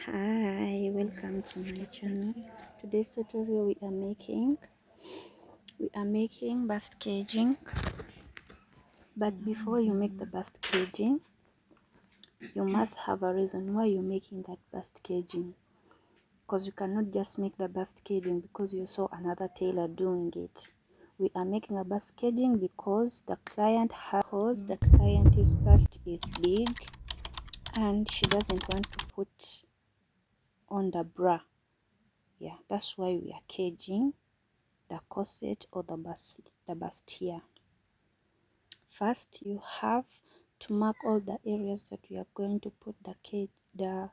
Hi, welcome to my channel. Today's tutorial we are making bust caging. But before you make the bust caging, you must have a reason why you're making that bust caging. Because you cannot just make the bust caging because you saw another tailor doing it. We are making a bust caging because the client's bust is big and she doesn't want to put on the bra. Yeah, that's why we are caging the corset or the bustier. First, you have to mark all the areas that we are going to put the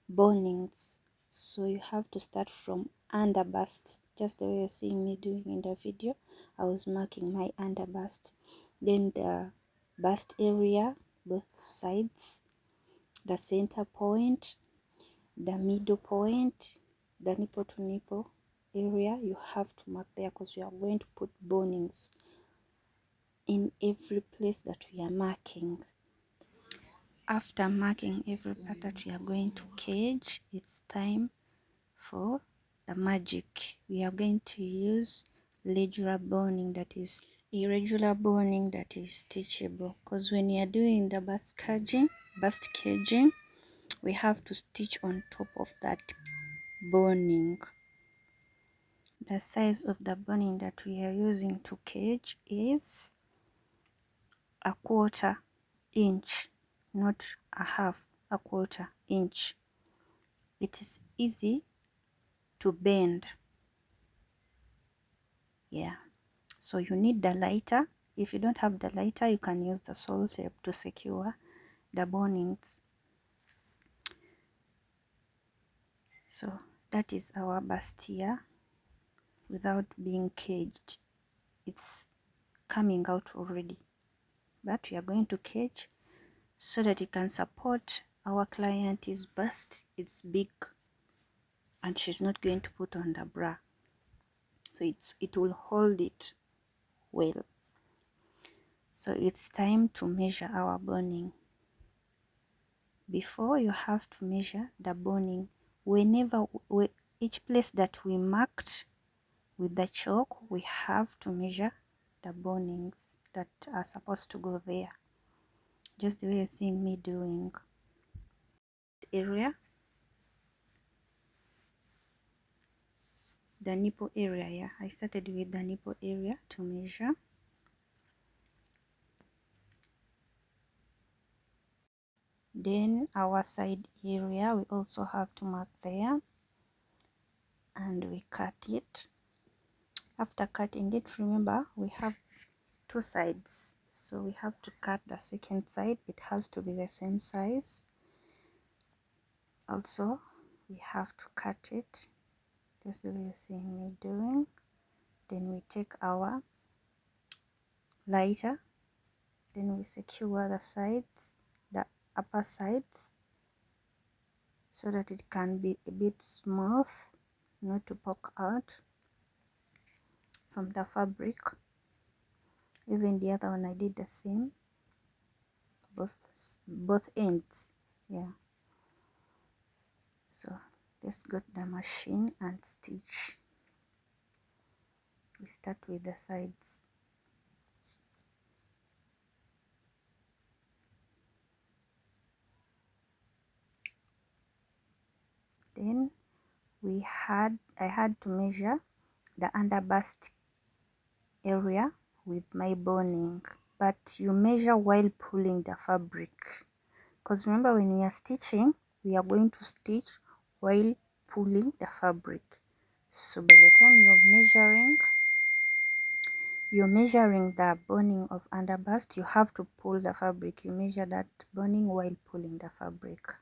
bonings. So you have to start from under bust, just the way you're seeing me doing in the video. I was marking my under bust, then the bust area, both sides, the center point, the middle point, the nipple to nipple area. You have to mark there because you are going to put bonings in every place that we are marking. After marking every part that we are going to cage, it's time for the magic. We are going to use irregular boning that is stitchable, because when you are doing the bust caging, we have to stitch on top of that boning. The size of the boning that we are using to cage is a 1/4 inch, not a half, a 1/4 inch. It is easy to bend. Yeah, so you need the lighter. If you don't have the lighter, you can use the sole tape to secure the bonings. So that is our bustier without being caged. It's coming out already, but we are going to cage so that it can support our client's bust. It's big and she's not going to put on the bra, so it will hold it well. So it's time to measure our boning. Before, you have to measure the boning. Each place that we marked with the chalk, we have to measure the bonings that are supposed to go there, just the way you're seeing me doing. Area, the nipple area. Yeah, I started with the nipple area to measure. Then our side area, we also have to mark there, and we cut it. After cutting it, remember we have two sides, so we have to cut the second side. It has to be the same size. Also, we have to cut it just the way you're seeing me doing. Then we take our lighter, then we secure the sides, the upper sides, so that it can be a bit smooth, not to poke out from the fabric. Even the other one I did the same, both ends. Yeah, so let's go to the machine and stitch. We start with the sides. Then I had to measure the under bust area with my boning, but you measure while pulling the fabric, because remember, when we are stitching, we are going to stitch while pulling the fabric. So by the time you're measuring the boning of under bust, you have to pull the fabric. You measure that boning while pulling the fabric.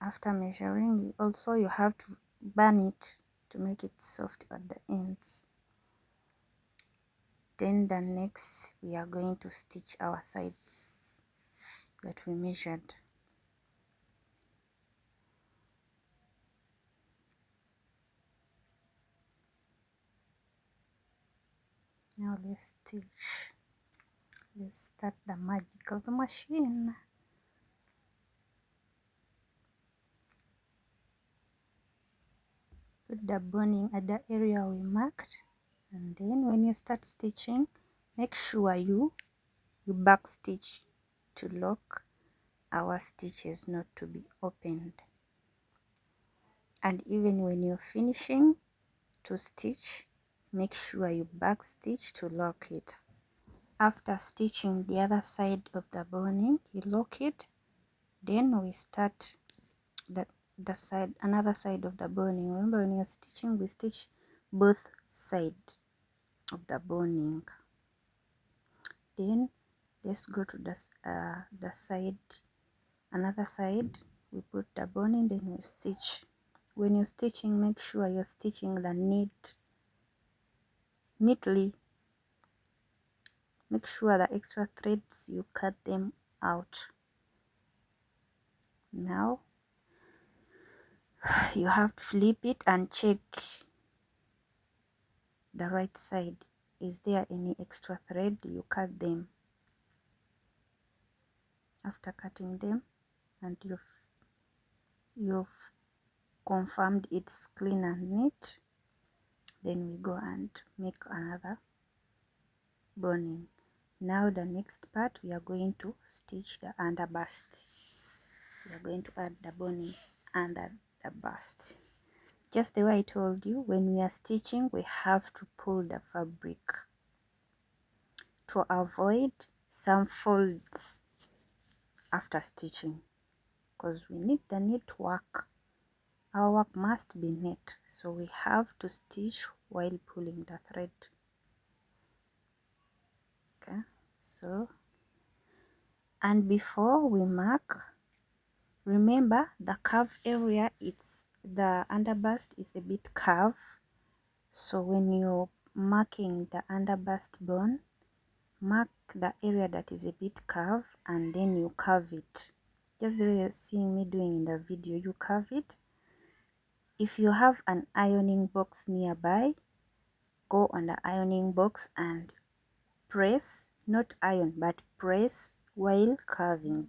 After measuring, also you have to burn it to make it soft at the ends. Then the next, we are going to stitch our sides that we measured. Now let's stitch. Let's start the magic of the machine. put the boning at the area we marked, and then when you start stitching, make sure you back stitch to lock our stitches not to be opened. And even when you're finishing to stitch, make sure you back stitch to lock it. After stitching the other side of the boning, you lock it, then we start another side of the boning. Remember, when you're stitching, we stitch both sides of the boning. Then let's go to the side, another side. We put the boning, then we stitch. When you're stitching, make sure you're stitching the neatly. Make sure the extra threads you cut them out. Now you have to flip it and check the right side. Is there any extra thread? You cut them. After cutting them and you've confirmed it's clean and neat, then we go and make another boning. Now the next part, we are going to stitch the under bust. We are going to add the boning under the bust. Just the way I told you, when we are stitching, we have to pull the fabric to avoid some folds after stitching, because we need the neat work. Our work must be neat, so we have to stitch while pulling the thread. Okay, so, and before we mark, remember the curve area, it's the underbust is a bit curved, so when you're marking the underbust bone, mark the area that is a bit curved and then you curve it, just the way you're seeing me doing in the video. You curve it. If you have an ironing box nearby, go on the ironing box and press, not iron, but press while curving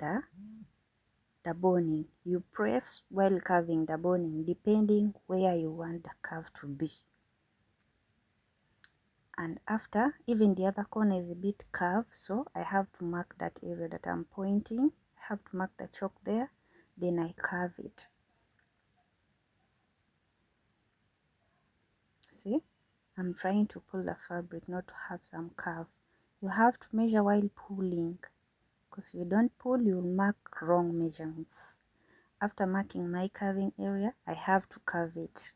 the boning. You press while curving the boning, depending where you want the curve to be. And after, even the other corner is a bit curved, so I have to mark that area that I'm pointing. I have to mark the chalk there, then I curve it. See, I'm trying to pull the fabric not to have some curve. You have to measure while pulling, because if you don't pull, you'll mark wrong measurements. After marking my curving area, I have to curve it.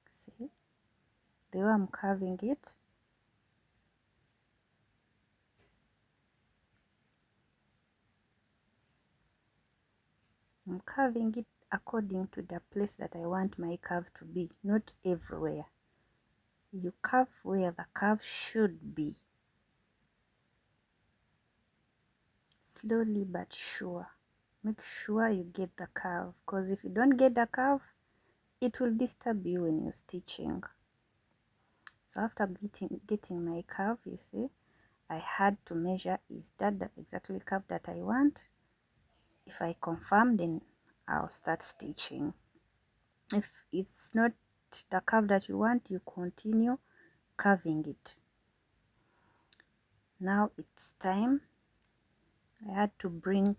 See, the way I'm curving it, I'm curving it according to the place that I want my curve to be, not everywhere. You curve where the curve should be. Slowly but sure. Make sure you get the curve, because if you don't get the curve, it will disturb you when you're stitching. So after getting my curve, you see, I had to measure, is that the exactly curve that I want? If I confirm, then I'll start stitching. If it's not the curve that you want, you continue curving it. Now it's time. I had to bring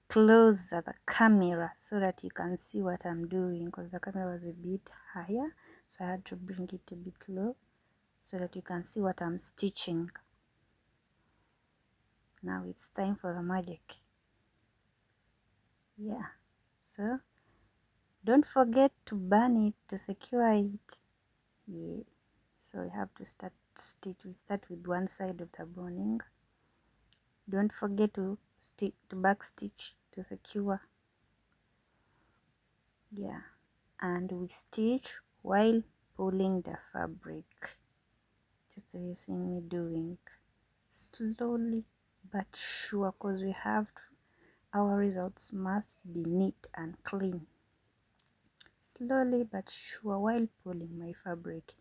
closer the camera so that you can see what I'm doing, because the camera was a bit higher, so I had to bring it a bit low so that you can see what I'm stitching. Now it's time for the magic. Yeah, so don't forget to burn it to secure it. Yeah, so we have to start stitch. We start with one side of the boning. Don't forget to back stitch to secure. Yeah, and we stitch while pulling the fabric, just the way you see me doing, slowly but sure, because we have to, our results must be neat and clean. Slowly but sure while pulling my fabric.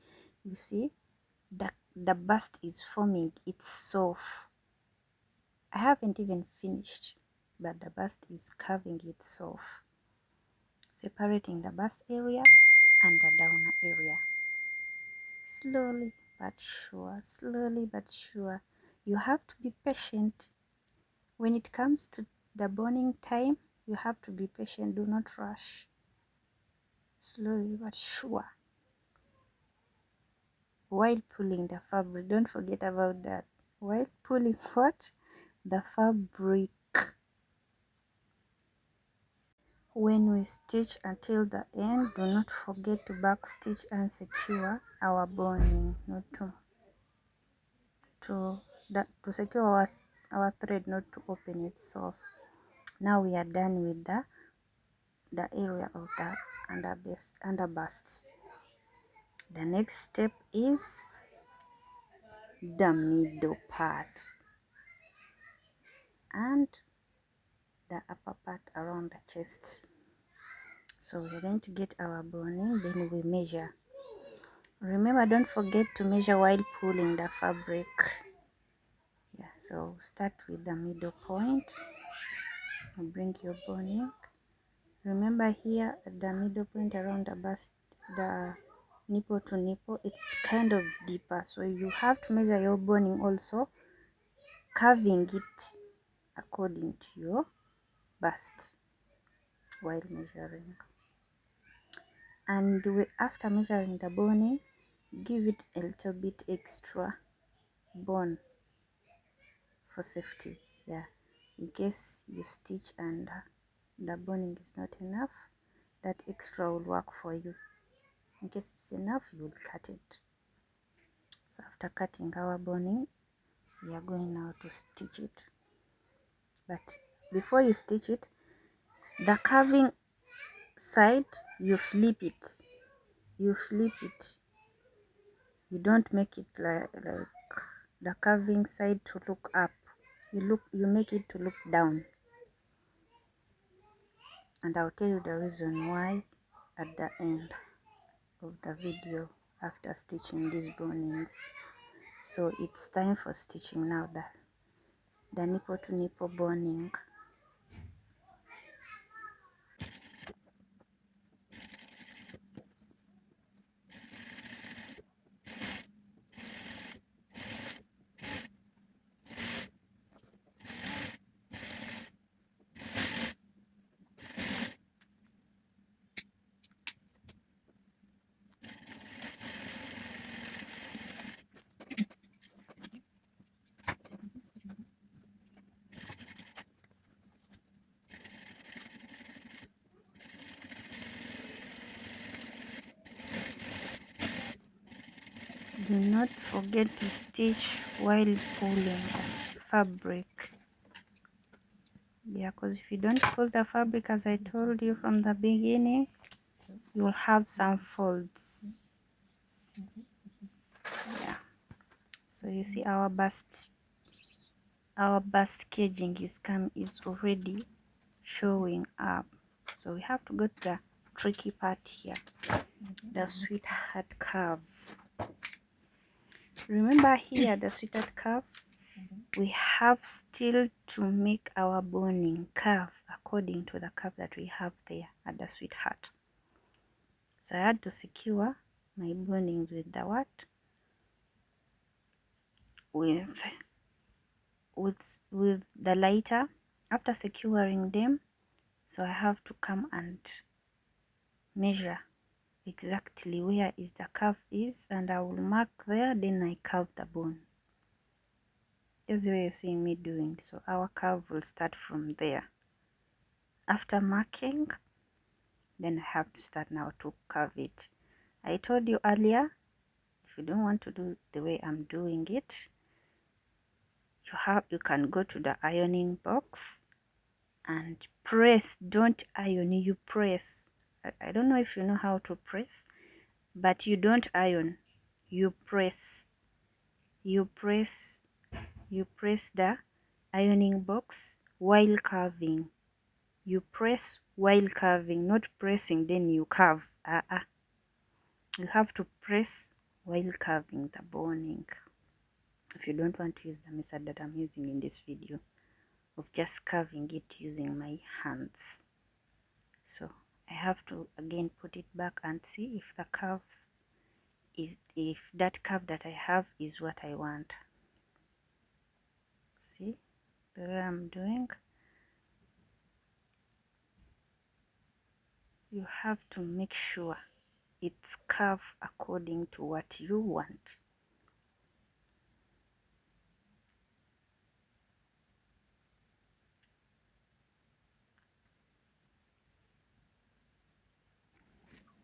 You see, the bust is forming, it's soft. I haven't even finished, but the bust is curving it soft. separating the bust area and the downer area. Slowly but sure, slowly but sure. You have to be patient. When it comes to the boning time, you have to be patient. Do not rush. Slowly but sure. While pulling the fabric, don't forget about that. While pulling what? The fabric. When we stitch until the end, do not forget to back stitch and secure our boning, not to secure our thread, not to open it soft. Now we are done with the area of the underbust. The next step is the middle part and the upper part around the chest. So we're going to get our boning, then we measure. Remember, don't forget to measure while pulling the fabric. Yeah, so start with the middle point and bring your boning. Remember, here at the middle point around the bust, the nipple to nipple, it's kind of deeper, so you have to measure your boning also, curving it according to your bust while measuring. And after measuring the boning, give it a little bit extra bone for safety. Yeah, in case you stitch and the boning is not enough, that extra will work for you. In case it's enough, you will cut it. So after cutting our boning, we are going now to stitch it. But before you stitch it, the curving side, you flip it. You flip it. You don't make it like the curving side to look up. You make it to look down. And I'll tell you the reason why at the end of the video after stitching these bonings. So it's time for stitching now the nipple to nipple boning. Do not forget to stitch while pulling the fabric. Yeah, because if you don't pull the fabric, as I told you from the beginning, you'll have some folds. Yeah, so you see our bust caging is already showing up. So we have to go to the tricky part here, the sweetheart curve. Remember here, the sweetheart curve, we have still to make our boning curve according to the curve that we have there at the sweetheart. So I had to secure my bonings with the what? With the lighter. After securing them, so I have to come and measure exactly where is the curve is, and I will mark there, then I curve the bone. That's the way you're seeing me doing. So our curve will start from there. After marking, then I have to start now to curve it. I told you earlier, if you don't want to do the way I'm doing it, you can go to the ironing box and press. Don't iron, you press. I don't know if you know how to press, but you don't iron, you press. You press the ironing box while curving. You press while curving, not pressing then you curve. You have to press while curving the boning. If you don't want to use the method that I'm using in this video of just curving it using my hands. So I have to again put it back and see if the curve is, if that curve that I have is what I want. See the way I'm doing? You have to make sure it's curved according to what you want.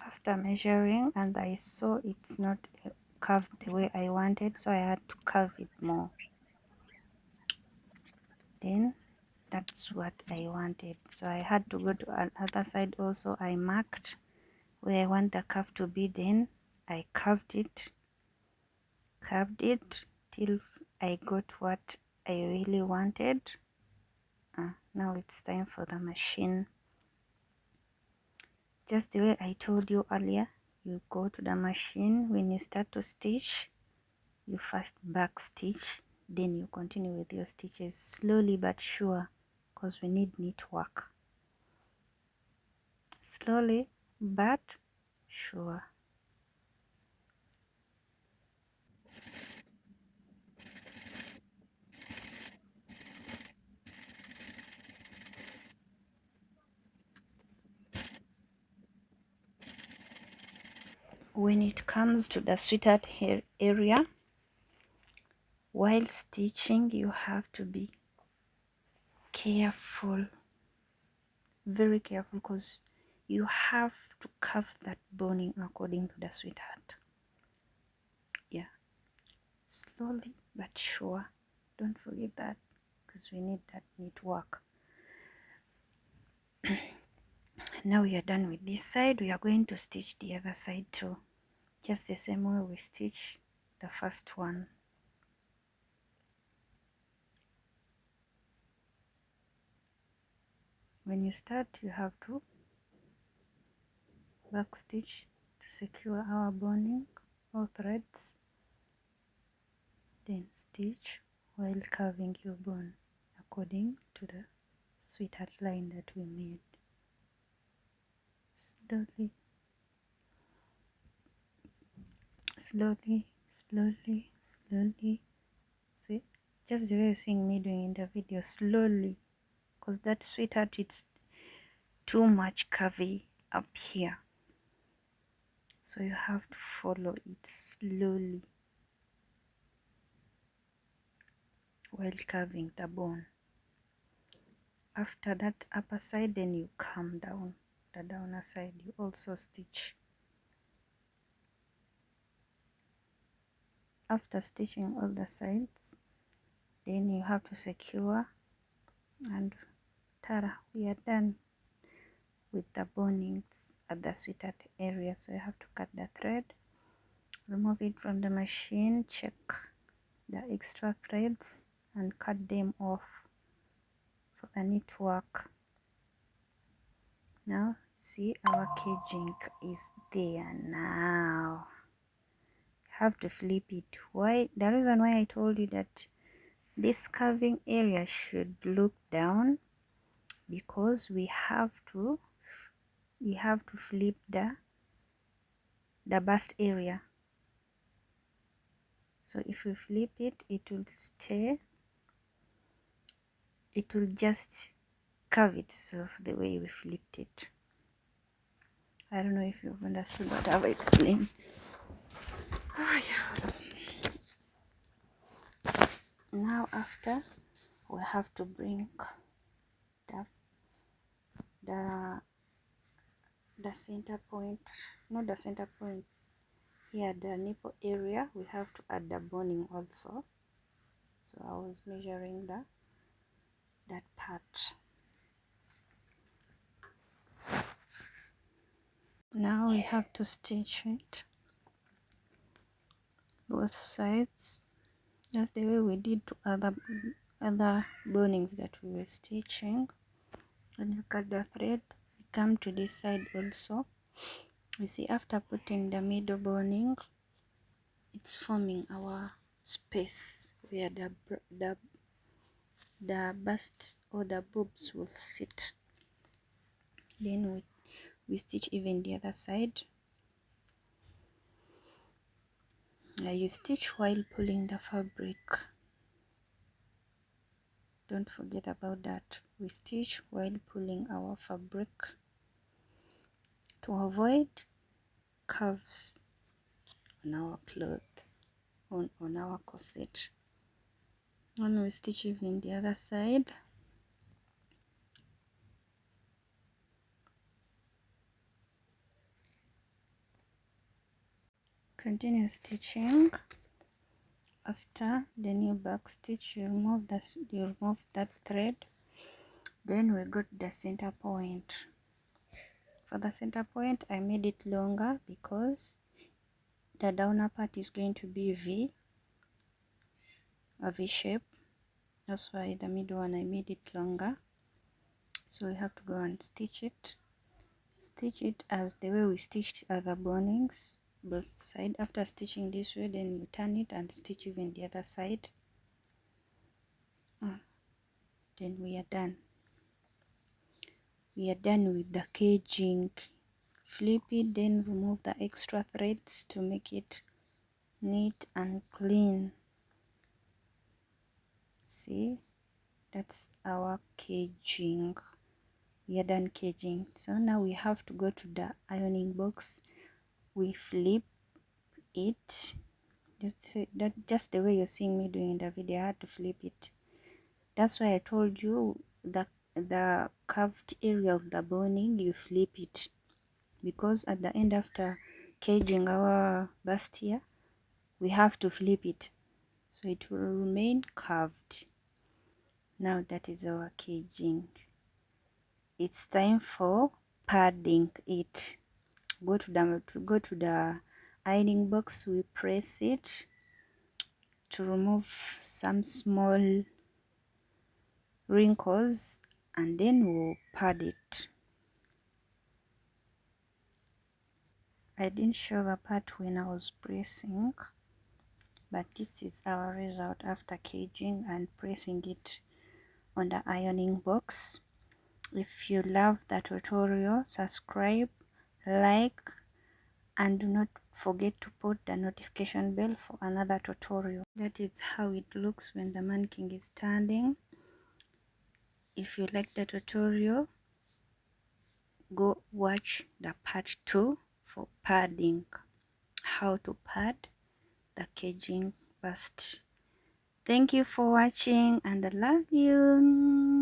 After measuring, and I saw it's not curved the way I wanted, so I had to curve it more. Then that's what I wanted, so I had to go to another side also. I marked where I want the curve to be, then I curved it till I got what I really wanted. Now it's time for the machine. Just the way I told you earlier, you go to the machine. When you start to stitch, you first back stitch, then you continue with your stitches slowly but sure, because we need neat work. Slowly but sure. When it comes to the sweatheart hair area, while stitching, you have to be careful, very careful, because you have to curve that boning according to the sweatheart. Yeah, slowly but sure. Don't forget that, because we need that neat work. Now we are done with this side. We are going to stitch the other side too, just the same way we stitch the first one. When you start, you have to back stitch to secure our boning or threads, then stitch while curving your bone according to the sweetheart line that we made. Slowly, slowly, slowly, slowly. See, just the way you're seeing me doing in the video, slowly, because that sweetheart, it's too much curvy up here, so you have to follow it slowly while curving the bone. After that upper side, then you come down the downer side, you also stitch. After stitching all the sides, then you have to secure, and tada, we are done with the bonings at the sweatheart area. So you have to cut the thread, remove it from the machine, check the extra threads and cut them off for the neat work. Now see, our caging is there. Now have to flip it. Why? The reason why I told you that this curving area should look down, because we have to flip the bust area. So if we flip it, it will stay, it will just curve itself the way we flipped it. I don't know if you've understood what I've explained. Oh, yeah. Now after, we have to bring the center point, not the center point, here the nipple area. We have to add the boning also, so I was measuring that part. Now we have to stitch it both sides, just the way we did to other bonings that we were stitching. When you cut the thread, we come to this side also. You see, after putting the middle boning, it's forming our space where the bust or the boobs will sit. Then we stitch even the other side. You stitch while pulling the fabric. Don't forget about that. We stitch while pulling our fabric to avoid curves on our cloth, on our corset. And we stitch even the other side. Continue stitching. After the new back stitch, you remove that thread. Then we got the center point. For the center point, I made it longer because the downer part is going to be a V shape. That's why the middle one I made it longer. So we have to go and stitch it as the way we stitched other bonnings, both side. After stitching this way, then we turn it and stitch even the other side. Then we are done. We are done with the caging. Flip it, then remove the extra threads to make it neat and clean. See, that's our caging. We are done caging. So now we have to go to the ironing box. We flip it just the way you're seeing me doing in the video. I had to flip it. That's why I told you the curved area of the boning, you flip it, because at the end, after caging our bustier, we have to flip it so it will remain curved. Now that is our caging. It's time for padding it. Go to the ironing box. We press it to remove some small wrinkles, and then we'll pad it. I didn't show the part when I was pressing, but this is our result after caging and pressing it on the ironing box. If you love the tutorial, subscribe, like, and do not forget to put the notification bell for another tutorial. That is how it looks when the mannequin is standing. If you like the tutorial, go watch the part 2 for padding, how to pad the caging bust. Thank you for watching, and I love you.